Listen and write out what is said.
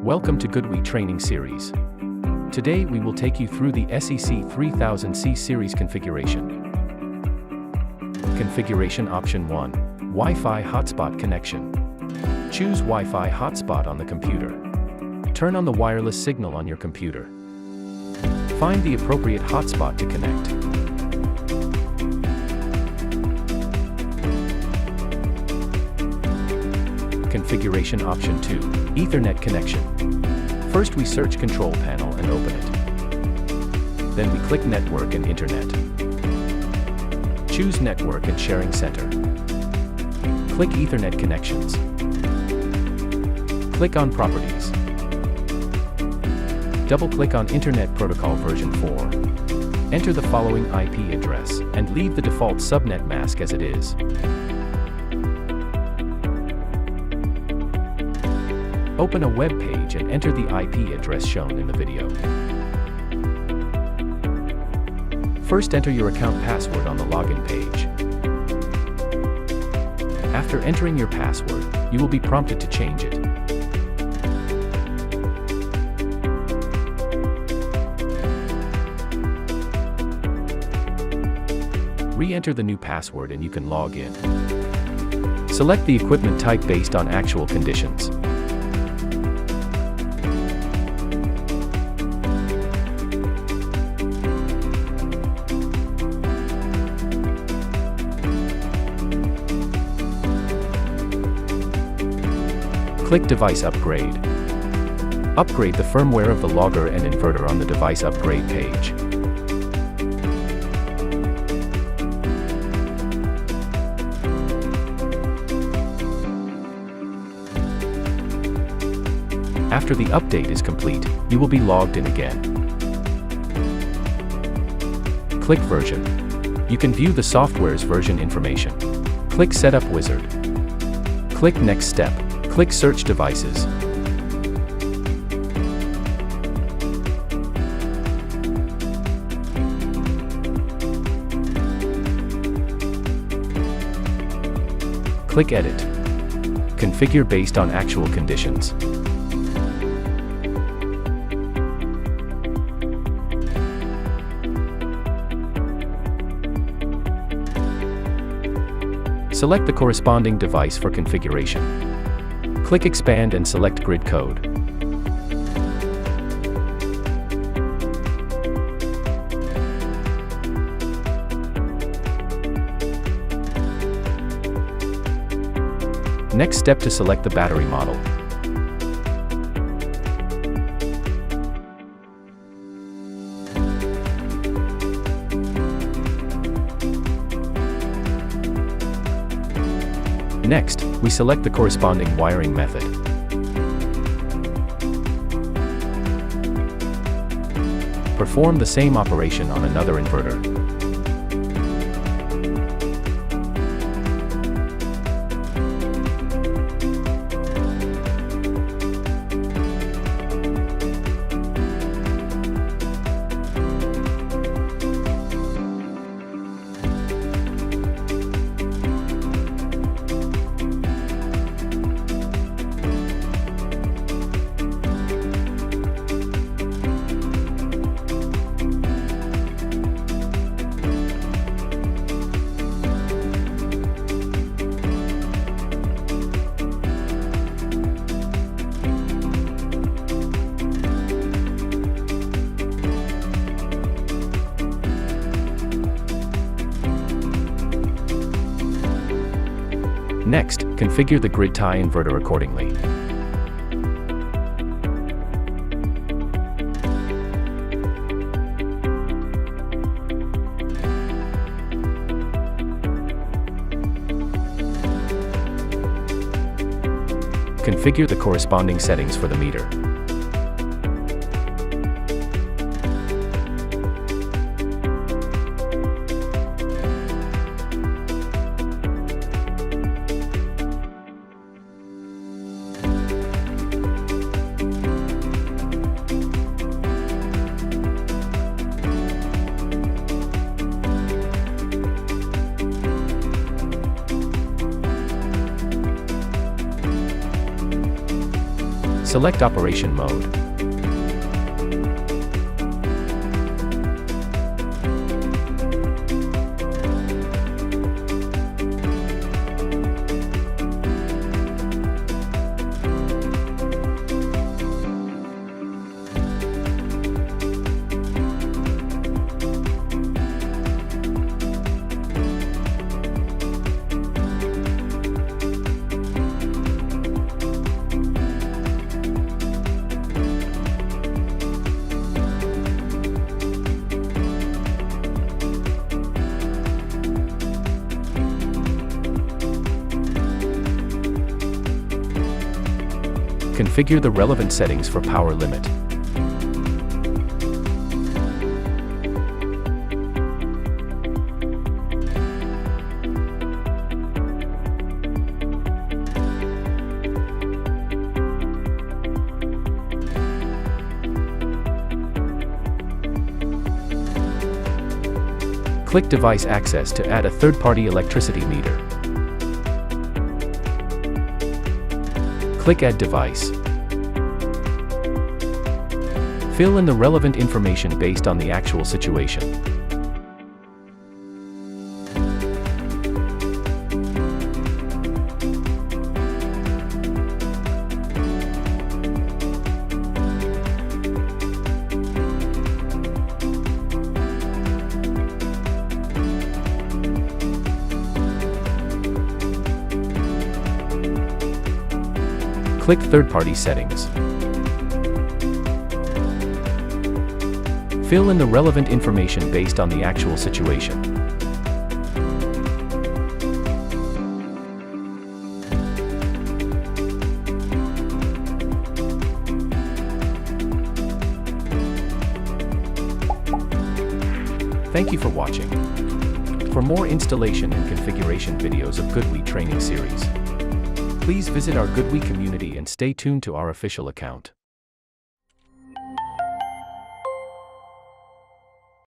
Welcome to GoodWe training series. Today we will take you through the SEC3000C series configuration. Configuration Option 1. Wi-Fi hotspot connection. Choose Wi-Fi hotspot on the computer. Turn on the wireless signal on your computer. Find the appropriate hotspot to connect. Configuration Option 2. Ethernet connection. First we search Control Panel and open it. Then we click Network and Internet. Choose Network and Sharing Center. Click Ethernet Connections. Click on Properties. Double-click on Internet Protocol version 4. Enter the following IP address, and leave the default subnet mask as it is. Open a web page and enter the IP address shown in the video. First, enter your account password on the login page. After entering your password, you will be prompted to change it. Re-enter the new password and you can log in. Select the equipment type based on actual conditions. Click Device Upgrade. Upgrade the firmware of the logger and inverter on the device upgrade page. After the update is complete, you will be logged in again. Click Version. You can view the software's version information. Click Setup Wizard. Click Next Step. Click Search Devices. Click Edit. Configure based on actual conditions. Select the corresponding device for configuration. Click Expand and select Grid Code. Next step, to select the battery model. Next, we select the corresponding wiring method. Perform the same operation on another inverter. Next, configure the grid tie inverter accordingly. Configure the corresponding settings for the meter. Select operation mode. Configure the relevant settings for power limit. Click Device Access to add a third-party electricity meter. Click Add Device. Fill in the relevant information based on the actual situation. Click Third-Party Settings. Fill in the relevant information based on the actual situation. Thank you for watching. For more installation and configuration videos of GoodWe training series, please visit our GoodWe community and stay tuned to our official account.